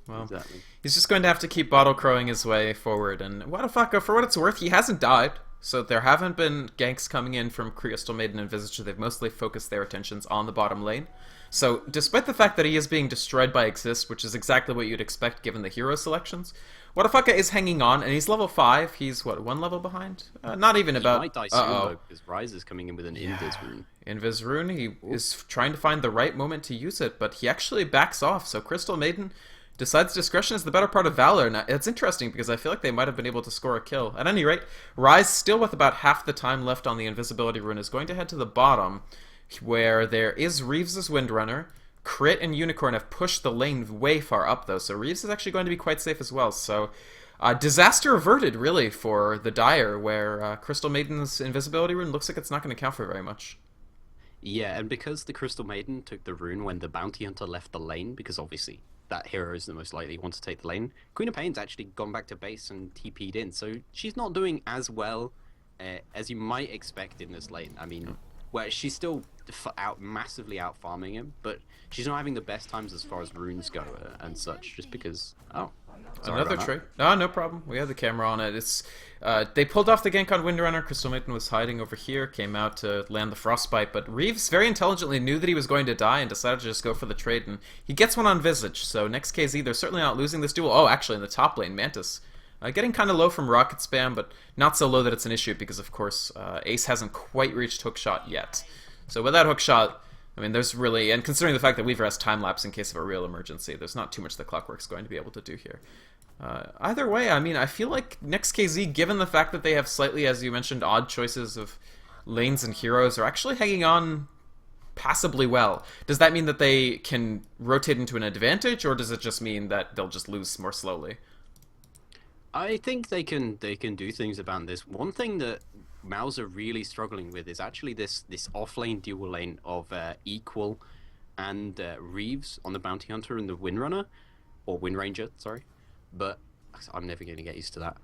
Well, exactly. He's just going to have to keep bottle crowing his way forward. And Wadafaka, for what it's worth, he hasn't died. So there haven't been ganks coming in from Crystal Maiden and Visitor. They've mostly focused their attentions on the bottom lane. So despite the fact that he is being destroyed by Exist, which is exactly what you'd expect given the hero selections, Wadafaka is hanging on, and he's level 5. He's, what, 1 level behind? Not even about... He might die soon, though, because Rise is coming in with an Invis rune. Invis rune, he is trying to find the right moment to use it, but he actually backs off. So Crystal Maiden decides discretion is the better part of valor. Now, it's interesting because I feel like they might have been able to score a kill. At any rate, Rise, still with about half the time left on the invisibility rune, is going to head to the bottom, where there is Reeves' Windrunner. Crit and Unicorn have pushed the lane way far up, though, so Reeves is actually going to be quite safe as well. So, disaster averted, really, for the Dire, where Crystal Maiden's invisibility rune looks like it's not going to count for very much. Yeah, and because the Crystal Maiden took the rune when the Bounty Hunter left the lane, because obviously that hero is the most likely one to take the lane, Queen of Pain's actually gone back to base and TP'd in, so she's not doing as well as you might expect in this lane. I mean, where she's still massively out farming him, but she's not having the best times as far as runes go and such, just because... Oh, another trade. Oh, no problem. We have the camera on it. It's they pulled off the gank on Windrunner. Crystal Maiden was hiding over here, came out to land the Frostbite, but Reeves very intelligently knew that he was going to die and decided to just go for the trade, and he gets one on Visage, so NEXT.kz, they're certainly not losing this duel. Oh, actually, in the top lane, Mantis getting kind of low from rocket spam, but not so low that it's an issue because, of course, Ace hasn't quite reached hookshot yet. So without hookshot, I mean, there's really, and considering the fact that Weaver has time lapse in case of a real emergency, there's not too much that Clockwork's going to be able to do here. Either way, I mean, I feel like NEXT.kz, given the fact that they have slightly, as you mentioned, odd choices of lanes and heroes, are actually hanging on passably well. Does that mean that they can rotate into an advantage, or does it just mean that they'll just lose more slowly? I think they can do things about this. One thing that Mouse are really struggling with is actually this off-lane dual lane of Equal and Reeves on the Bounty Hunter and the Windrunner, or Windranger, sorry. But I'm never going to get used to that.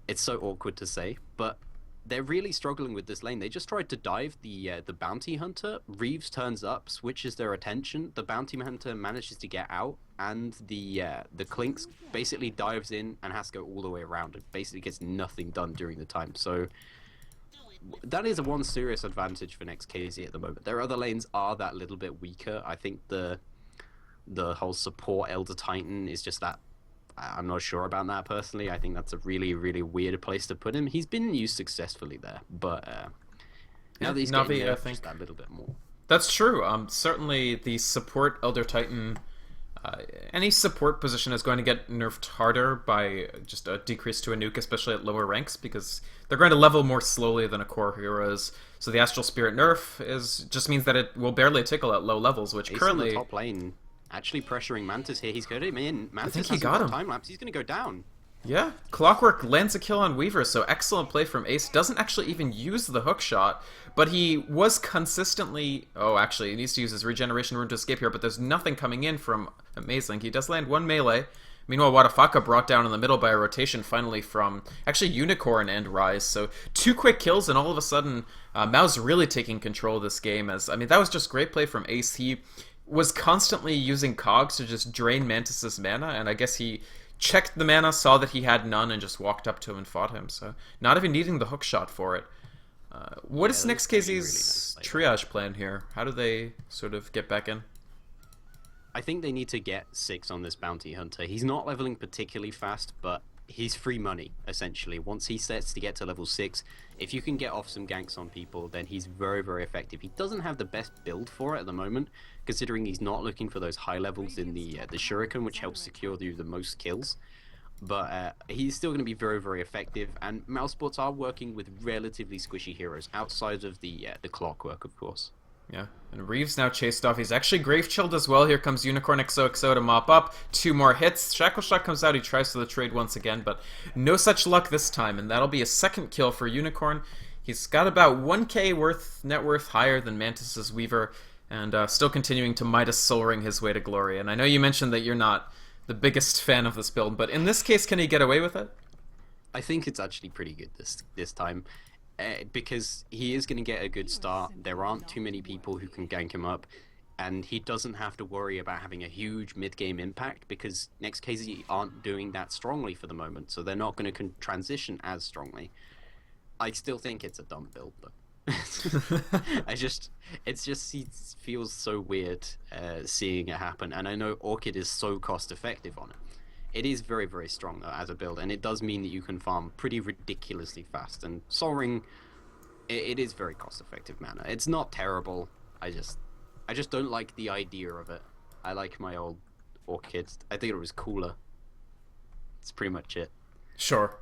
It's so awkward to say, but they're really struggling with this lane. They just tried to dive the Bounty Hunter. Reeves turns up, switches their attention. The Bounty Hunter manages to get out, and the Clinks basically dives in and has to go all the way around. It basically gets nothing done during the time. So that is one serious advantage for NEXT.kz at the moment. Their other lanes are that little bit weaker. I think the whole support Elder Titan is just that. I'm not sure about that personally. I think that's a really, really weird place to put him. He's been used successfully there, but now that he's getting nerfed, I think just that little bit more. That's true. Certainly the support Elder Titan, any support position is going to get nerfed harder by just a decrease to a nuke, especially at lower ranks, because they're going to level more slowly than a core hero is. So the Astral Spirit nerf just means that it will barely tickle at low levels, which Ace currently... on the top lane, actually pressuring Mantis here. He's got him in. Mantis I think he got him. Time lapse. He's going to go down. Yeah, Clockwork lands a kill on Weaver, so excellent play from Ace. Doesn't actually even use the hook shot, but he was consistently... Oh, actually, he needs to use his regeneration rune to escape here, but there's nothing coming in from Amazing. He does land one melee. Meanwhile, Wadafaka brought down in the middle by a rotation finally from actually Unicorn and Rise. So 2 quick kills, and all of a sudden, Mao's really taking control of this game. I mean, that was just great play from Ace. He was constantly using cogs to just drain Mantis's mana, and I guess he checked the mana, saw that he had none, and just walked up to him and fought him. So not even needing the hook shot for it. What is NEXT.kz's triage plan here? How do they sort of get back in? I think they need to get 6 on this Bounty Hunter. He's not leveling particularly fast, but he's free money, essentially. Once he starts to get to level 6, if you can get off some ganks on people, then he's very, very effective. He doesn't have the best build for it at the moment, considering he's not looking for those high levels in the Shuriken, which helps secure you the most kills. But he's still going to be very, very effective, and Mousesports are working with relatively squishy heroes, outside of the Clockwork, of course. Yeah, and Reeves now chased off. He's actually Grave Chilled as well. Here comes Unicorn XOXO to mop up. 2 more hits. Shackle Shot comes out. He tries for the trade once again, but no such luck this time, and that'll be a second kill for Unicorn. He's got about 1k net worth higher than Mantis's Weaver, and still continuing to Midas Soul Ring his way to glory. And I know you mentioned that you're not the biggest fan of this build, but in this case, can he get away with it? I think it's actually pretty good this time. Because he is going to get a good start. There aren't too many people who can gank him up, and he doesn't have to worry about having a huge mid-game impact because NEXT.kz aren't doing that strongly for the moment, so they're not going to transition as strongly. I still think it's a dumb build, though. He feels so weird seeing it happen, and I know Orchid is so cost-effective on it. It is very, very strong, though, as a build, and it does mean that you can farm pretty ridiculously fast. And Soul Ring, it is very cost-effective mana. It's not terrible. I just don't like the idea of it. I like my old Orchid. I think it was cooler. That's pretty much it. Sure.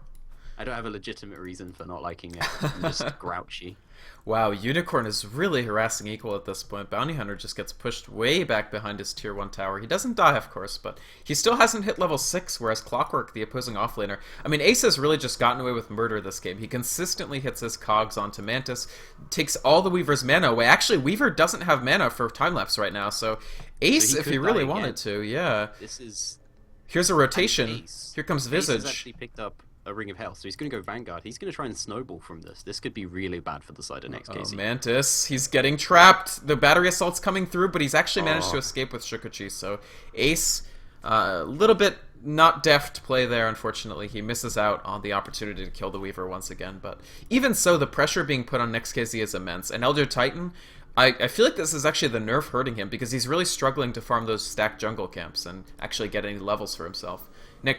I don't have a legitimate reason for not liking it. I'm just grouchy. Wow, Unicorn is really harassing Equal at this point. Bounty Hunter just gets pushed way back behind his tier 1 tower. He doesn't die, of course, but he still hasn't hit level 6, whereas Clockwork, the opposing offlaner... I mean, Ace has really just gotten away with murder this game. He consistently hits his cogs onto Mantis, takes all the Weaver's mana away. Actually, Weaver doesn't have mana for time-lapse right now, so Ace, if he really wanted to, yeah. This is... Here's a rotation. Here comes Visage. Ace has actually picked up a Ring of Health, so he's going to go Vanguard. He's going to try and snowball from this. This could be really bad for the side of NEXT.kz. Oh, Mantis, he's getting trapped. The battery assault's coming through, but he's actually managed to escape with Shukuchi. So Ace, a little bit not deft play there, unfortunately. He misses out on the opportunity to kill the Weaver once again. But even so, the pressure being put on NEXT.kz is immense. And Elder Titan, I feel like this is actually the nerf hurting him, because he's really struggling to farm those stacked jungle camps and actually get any levels for himself.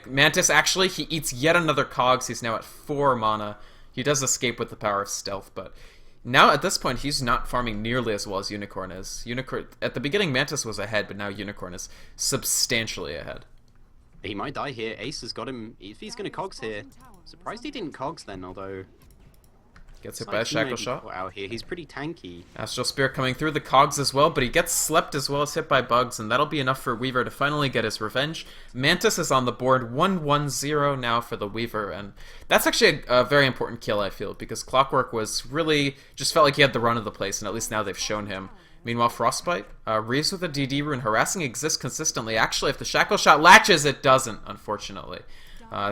Mantis, actually, he eats yet another cogs. He's now at 4 mana. He does escape with the power of stealth, but now at this point, he's not farming nearly as well as Unicorn is. Unicorn, at the beginning, Mantis was ahead, but now Unicorn is substantially ahead. He might die here. Ace has got him. If he's going to cogs here, surprised he didn't cogs then, although... Gets hit by a shackle shot. Out here. He's pretty tanky. Astral Spirit coming through the cogs as well, but he gets slept as well as hit by bugs, and that'll be enough for Weaver to finally get his revenge. Mantis is on the board, 1-1-0 now for the Weaver, and that's actually a very important kill, I feel, because Clockwork was really, just felt like he had the run of the place, and at least now they've shown him. Meanwhile, Frostbite, Reeves with a DD rune, harassing exists consistently. Actually, if the shackle shot latches, it doesn't, unfortunately.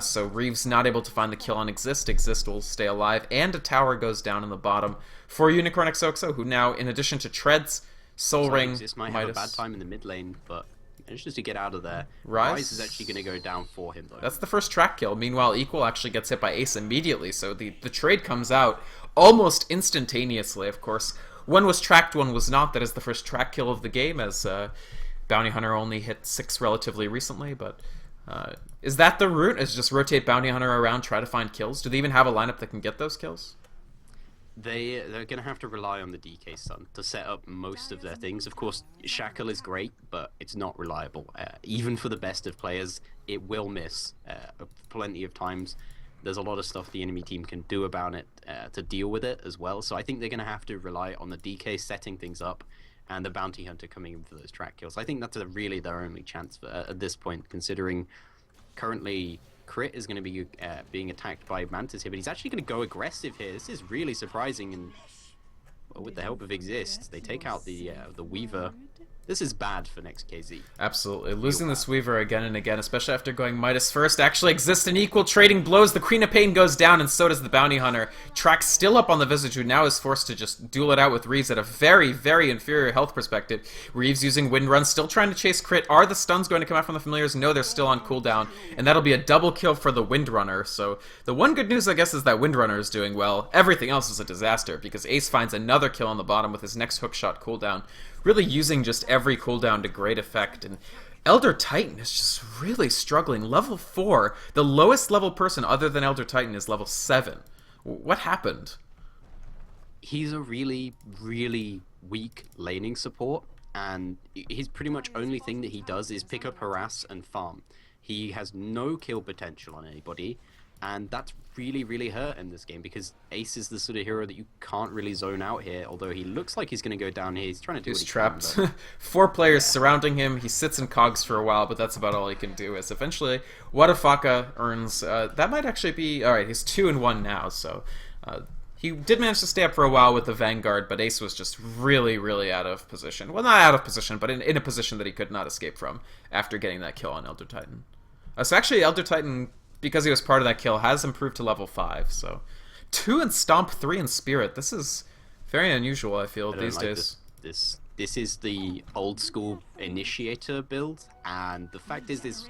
So Reeves not able to find the kill on Exist. Exist will stay alive, and a tower goes down in the bottom for Unicorn XOXO, who now, in addition to Treads, Soul Ring, Exist might have a bad time in the mid lane, but manages to get out of there. Rise is actually going to go down for him, though. That's the first track kill. Meanwhile, Equal actually gets hit by Ace immediately, so the trade comes out almost instantaneously, of course. One was tracked, one was not. That is the first track kill of the game, as Bounty Hunter only hit 6 relatively recently, but... is that the route? Is just rotate Bounty Hunter around, try to find kills? Do they even have a lineup that can get those kills? They're going to have to rely on the DK stun to set up most of their things. Of course, Shackle is great, but it's not reliable. Even for the best of players, it will miss plenty of times. There's a lot of stuff the enemy team can do about it to deal with it as well. So I think they're going to have to rely on the DK setting things up and the Bounty Hunter coming in for those track kills. I think that's really their only chance at this point, considering currently Crit is going to be being attacked by Mantis here, but he's actually going to go aggressive here. This is really surprising, and well, with the help of Exist, they take out the Weaver. This is bad for NEXT.kz. Absolutely. Losing this Weaver again and again, especially after going Midas first, actually Exist in equal trading blows. The Queen of Pain goes down, and so does the Bounty Hunter. Track's still up on the Visage, who now is forced to just duel it out with Reeves at a very, very inferior health perspective. Reeves using Wind Run, still trying to chase Crit. Are the stuns going to come out from the Familiars? No, they're still on cooldown, and that'll be a double kill for the Windrunner. So the one good news, I guess, is that Windrunner is doing well. Everything else is a disaster, because Ace finds another kill on the bottom with his next hookshot cooldown. Really using just every cooldown to great effect, and Elder Titan is just really struggling. Level 4, the lowest level person other than Elder Titan is level 7. What happened? He's a really, really weak laning support, and his pretty much only thing that he does is pick up harass and farm. He has no kill potential on anybody, and that's really, really hurt in this game, because Ace is the sort of hero that you can't really zone out here, although he looks like he's going to go down here. He's trying to do He's what he trapped. can, 4 players surrounding him. He sits in cogs for a while, but that's about all he can do. As eventually, Wadafaka earns... that might actually be... Alright, he's 2-1 now, so... he did manage to stay up for a while with the Vanguard, but Ace was just really, really out of position. Well, not out of position, but in a position that he could not escape from after getting that kill on Elder Titan. So actually, Elder Titan... because he was part of that kill, has improved to level 5, so... 2 in Stomp, 3 in Spirit. This is very unusual, I feel, these days. This is the old school initiator build, and the fact is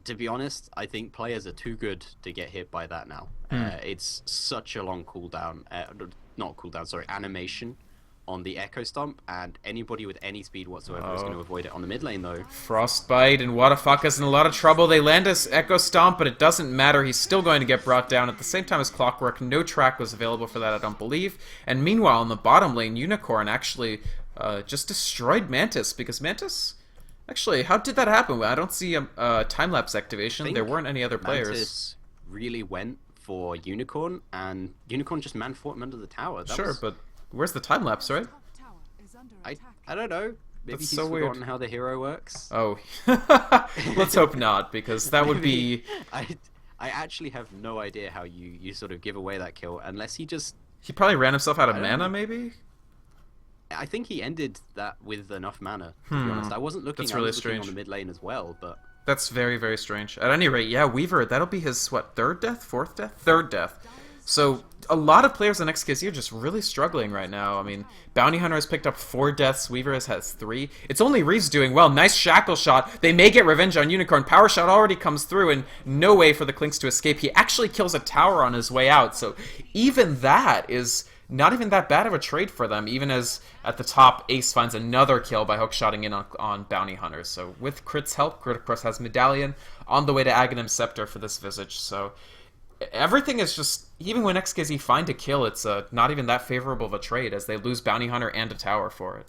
to be honest, I think players are too good to get hit by that now. It's such a long cooldown, not cooldown, sorry, animation on the Echo Stomp, and anybody with any speed whatsoever is going to avoid it on the mid lane, though. Frostbite and Wadafaka's in a lot of trouble. They land his Echo Stomp, but it doesn't matter. He's still going to get brought down at the same time as Clockwork. No track was available for that, I don't believe. And meanwhile, in the bottom lane, Unicorn actually just destroyed Mantis, because Mantis... Actually, how did that happen? I don't see a time-lapse activation. There weren't any other players. really went for Unicorn, and Unicorn just man-fought him under the tower. Sure, but where's the time lapse, right? I don't know. Maybe That's he's so forgotten weird. how the hero works. Oh, let's hope not, because that would be. I actually have no idea how you sort of give away that kill unless he just. He probably ran himself out of I don't mana, know. maybe? I think he ended that with enough mana. To be honest, I wasn't looking. That's I really was looking strange. on the mid lane as well, but That's very, very strange. At any rate, yeah, Weaver, that'll be his, what, third death? Fourth death? Third death. So, a lot of players in NEXT.kz are just really struggling right now. I mean, Bounty Hunter has picked up 4 deaths, Weaver has 3. It's only Reese doing well. Nice Shackle Shot. They may get revenge on Unicorn. Power Shot already comes through, and no way for the Clinks to escape. He actually kills a tower on his way out, so even that is not even that bad of a trade for them, even as at the top, Ace finds another kill by hookshotting in on Bounty Hunters. So with Crit's help, Crit of course has Medallion on the way to Aghanim Scepter for this Visage, so everything is just, even when NEXT.kz find a kill, it's not even that favorable of a trade, as they lose Bounty Hunter and a tower for it.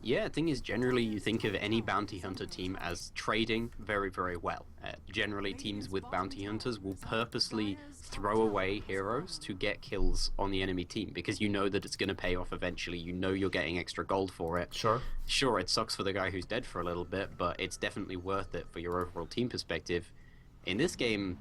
yeah, the thing is, generally you think of any bounty hunter team as trading very, very well. Generally, teams with bounty hunters will purposely throw away heroes to get kills on the enemy team because you know that it's going to pay off eventually. You know you're getting extra gold for it. Sure. Sure, it sucks for the guy who's dead for a little bit, but it's definitely worth it for your overall team perspective. In this game,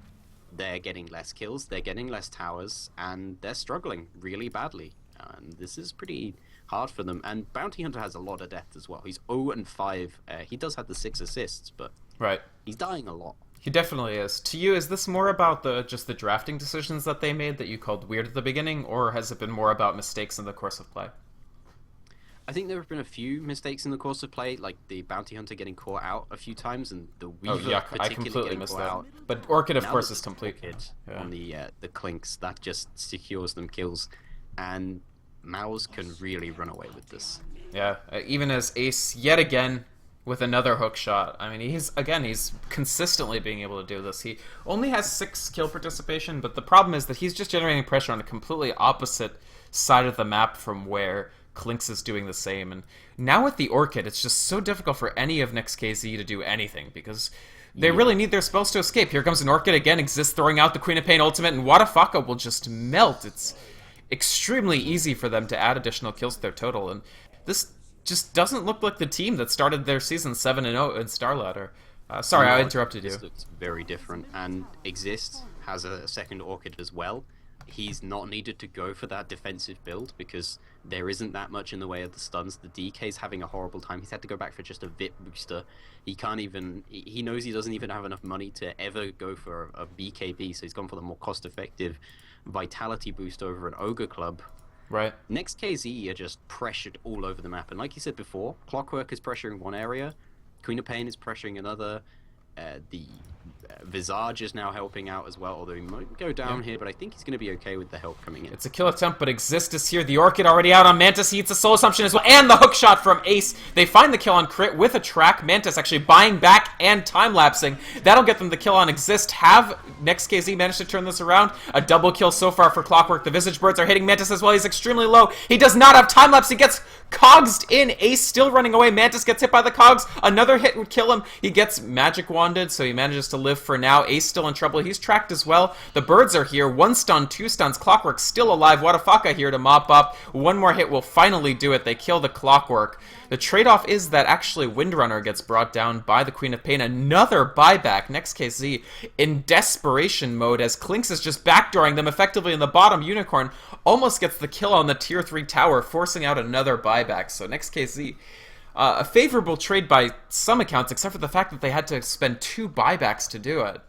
they're getting less kills, they're getting less towers, and they're struggling really badly. And this is pretty hard for them. And Bounty Hunter has a lot of death as well. He's 0 and 5. He does have the 6 assists, but Right. he's dying a lot. He definitely is. To you, is this more about just the drafting decisions that they made that you called weird at the beginning, or has it been more about mistakes in the course of play? I think there have been a few mistakes in the course of play, like the Bounty Hunter getting caught out a few times, and the Weaver Oh, yuck. I particularly completely getting missed caught that. out. But Orchid, of Now course, that is the complete. Orchid Yeah. on the Clinks, that just secures them kills, and Mouse can really run away with this. Yeah, even as Ace, yet again, with another hook shot. I mean, he's consistently being able to do this. He only has 6 kill participation, but the problem is that he's just generating pressure on a completely opposite side of the map from where Clinks is doing the same. And now with the Orchid, it's just so difficult for any of NEXT.kz to do anything, because they really need their spells to escape. Here comes an Orchid again, exists throwing out the Queen of Pain ultimate, and Wadafaka will just melt. It's extremely easy for them to add additional kills to their total, and this just doesn't look like the team that started their season 7-0 in StarLadder. Sorry, I interrupted you. This looks very different, and Exist has a second Orchid as well. He's not needed to go for that defensive build because there isn't that much in the way of the stuns. The DK's having a horrible time. He's had to go back for just a VIP booster. He can't even... He knows he doesn't even have enough money to ever go for a BKB, so he's gone for the more cost-effective Vitality boost over an Ogre Club. Right. NEXT.kz are just pressured all over the map, and like you said before, Clockwork is pressuring one area, Queen of Pain is pressuring another, the Visage is now helping out as well, although he might go down here, but I think he's going to be okay with the help coming in. It's a kill attempt, but Exist is here. The Orchid already out on Mantis. He eats a soul assumption as well, and the hook shot from Ace. They find the kill on Crit with a track. Mantis actually buying back and time-lapsing. That'll get them the kill on Exist. Have NEXT.kz managed to turn this around? A double kill so far for Clockwork. The Visage Birds are hitting Mantis as well. He's extremely low. He does not have time-lapse. He gets cogsed in. Ace still running away. Mantis gets hit by the cogs. Another hit would kill him. He gets magic wanded, so he manages to live for now. Ace still in trouble. He's tracked as well. The birds are here. 1 stun, 2 stuns. Clockwork still alive. Wadafaka here to mop up. 1 more hit will finally do it. They kill the Clockwork. The trade-off is that actually Windrunner gets brought down by the Queen of Pain. Another buyback. NEXT.kz in desperation mode as Clinks is just backdooring them effectively in the bottom. Unicorn almost gets the kill on the tier 3 tower, forcing out another buyback. So NEXT.kz, a favorable trade by some accounts, except for the fact that they had to spend 2 buybacks to do it.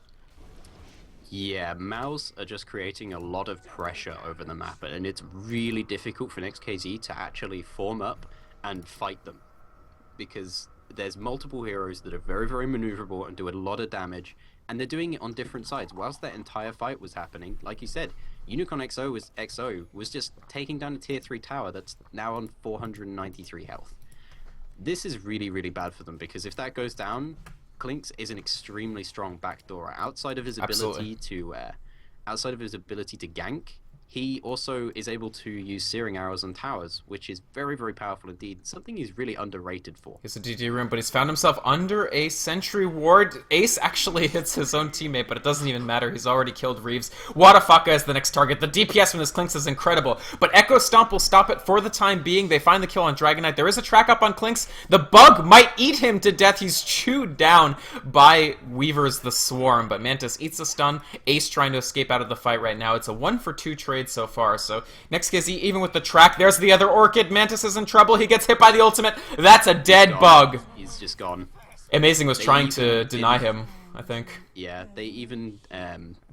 Yeah, Mouse are just creating a lot of pressure over the map, and it's really difficult for NEXT.kz to actually form up and fight them, because there's multiple heroes that are very, very maneuverable and do a lot of damage, and they're doing it on different sides. Whilst that entire fight was happening, like you said, Unicorn XO was just taking down a tier 3 tower that's now on 493 health. This is really, really bad for them, because if that goes down, Clinks is an extremely strong backdoor. Outside of his ability to gank, he also is able to use searing arrows on towers, which is very, very powerful indeed. Something he's really underrated for. He's a DD room, but he's found himself under a sentry ward. Ace actually hits his own teammate, but it doesn't even matter. He's already killed Reeves. Wadafaka is the next target. The DPS from his Clinks is incredible, but Echo Stomp will stop it for the time being. They find the kill on Dragon Knight. There is a track up on Clinks. The bug might eat him to death. He's chewed down by Weaver's the Swarm, but Mantis eats a stun. Ace trying to escape out of the fight right now. It's a 1-for-2 trade so far, so NEXT.kz, even with the track, there's the other Orchid. Mantis is in trouble. He gets hit by the ultimate. That's a dead bug. He's just gone. Amazing was trying to deny him, I think. Yeah, they even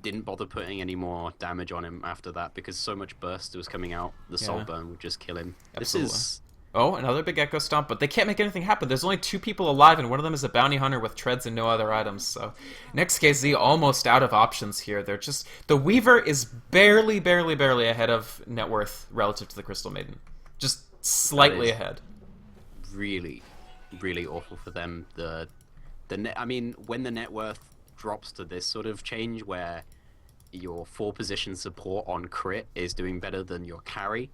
didn't bother putting any more damage on him after that because so much burst was coming out. The Soul Burn would just kill him. Absolutely. This is... Oh, another big Echo Stomp, but they can't make anything happen. There's only 2 people alive, and one of them is a bounty hunter with treads and no other items. So NEXT.kz almost out of options here. They're just... The Weaver is barely ahead of net worth relative to the Crystal Maiden. Just slightly ahead. Really, really awful for them. I mean, when the net worth drops to this sort of change where your 4-position support on crit is doing better than your carry,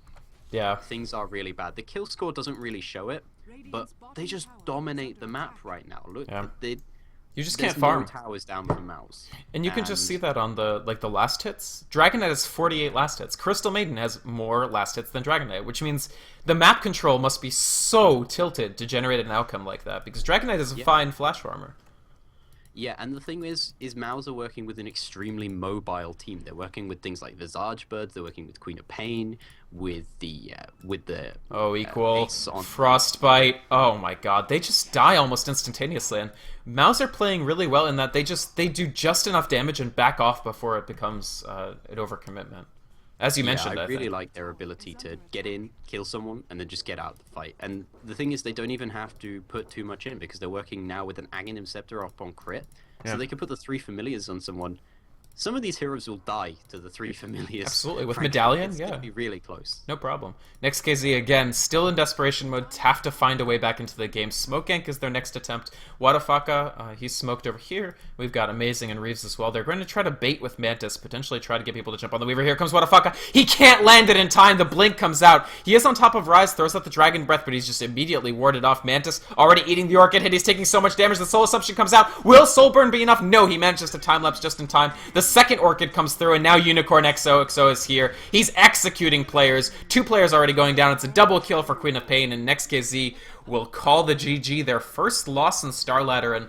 yeah, things are really bad. The kill score doesn't really show it, but they just dominate the map right now. Look, you just can't farm. No towers down for Mouse. And you can just see that on the last hits. Dragon Knight has 48 last hits. Crystal Maiden has more last hits than Dragon Knight, which means the map control must be so tilted to generate an outcome like that, because Dragon Knight is a fine flash farmer. Yeah, and the thing is Mouse are working with an extremely mobile team. They're working with things like Visage Birds. They're working with Queen of Pain, with the equal Ace on Frostbite. Oh my God, they just die almost instantaneously. And Mouse are playing really well in that they do just enough damage and back off before it becomes an overcommitment. As you mentioned, I really like their ability to get in, kill someone, and then just get out of the fight. And the thing is, they don't even have to put too much in because they're working now with an Aghanim Scepter up on crit. Yeah. So they can put the 3 Familiars on someone. Some of these heroes will die to the 3 Familiars. Absolutely, with Medallion, it's gonna be really close. No problem. NEXT.kz, again, still in desperation mode, have to find a way back into the game. Smoke Gank is their next attempt. Wadafaka, he's smoked over here. We've got Amazing and Reeves as well. They're going to try to bait with Mantis, potentially try to get people to jump on the Weaver. Here comes Wadafaka. He can't land it in time. The blink comes out. He is on top of Rise, throws out the Dragon Breath, but he's just immediately warded off. Mantis already eating the Orchid hit. He's taking so much damage. The Soul Assumption comes out. Will Soul Burn be enough? No, he manages to time-lapse just in time. The second Orchid comes through, and now Unicorn XO is here. He's executing players. 2 players already going down. It's a double kill for Queen of Pain, and NEXT.kz will call the GG, their first loss in StarLadder. And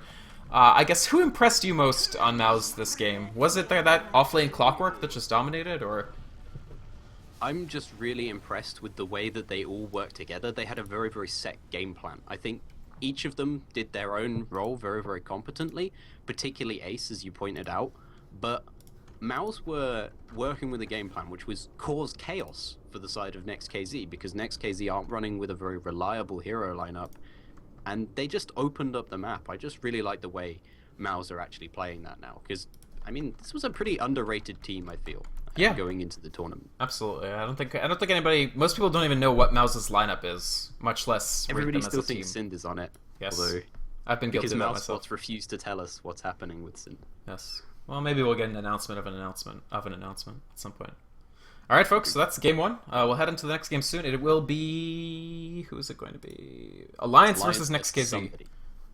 I guess, who impressed you most on Mouse this game? Was it that offlane Clockwork that just dominated, or...? I'm just really impressed with the way that they all work together. They had a very, very set game plan. I think each of them did their own role very, very competently, particularly Ace, as you pointed out. But Mouse were working with a game plan which caused chaos for the side of NEXT.kz, because NEXT.kz aren't running with a very reliable hero lineup, and they just opened up the map. I just really like the way Mouse are actually playing that now, because, I mean, this was a pretty underrated team, I feel, going into the tournament. Absolutely. I don't think anybody, most people don't even know what Mouse's lineup is, much less everybody still thinks Sind is on it. Yes. Although, I've been guilty of that myself. Because Mousesports refused to tell us what's happening with Sind. Yes. Well, maybe we'll get an announcement of an announcement at some point. All right, folks. So that's game 1. We'll head into the next game soon. It will be, who is it going to be? Alliance versus NEXT.kz.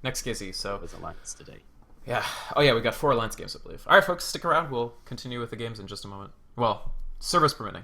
NEXT.kz. So there's Alliance today. Yeah. Oh yeah, we got 4 Alliance games, I believe. All right, folks. Stick around. We'll continue with the games in just a moment. Well, service permitting.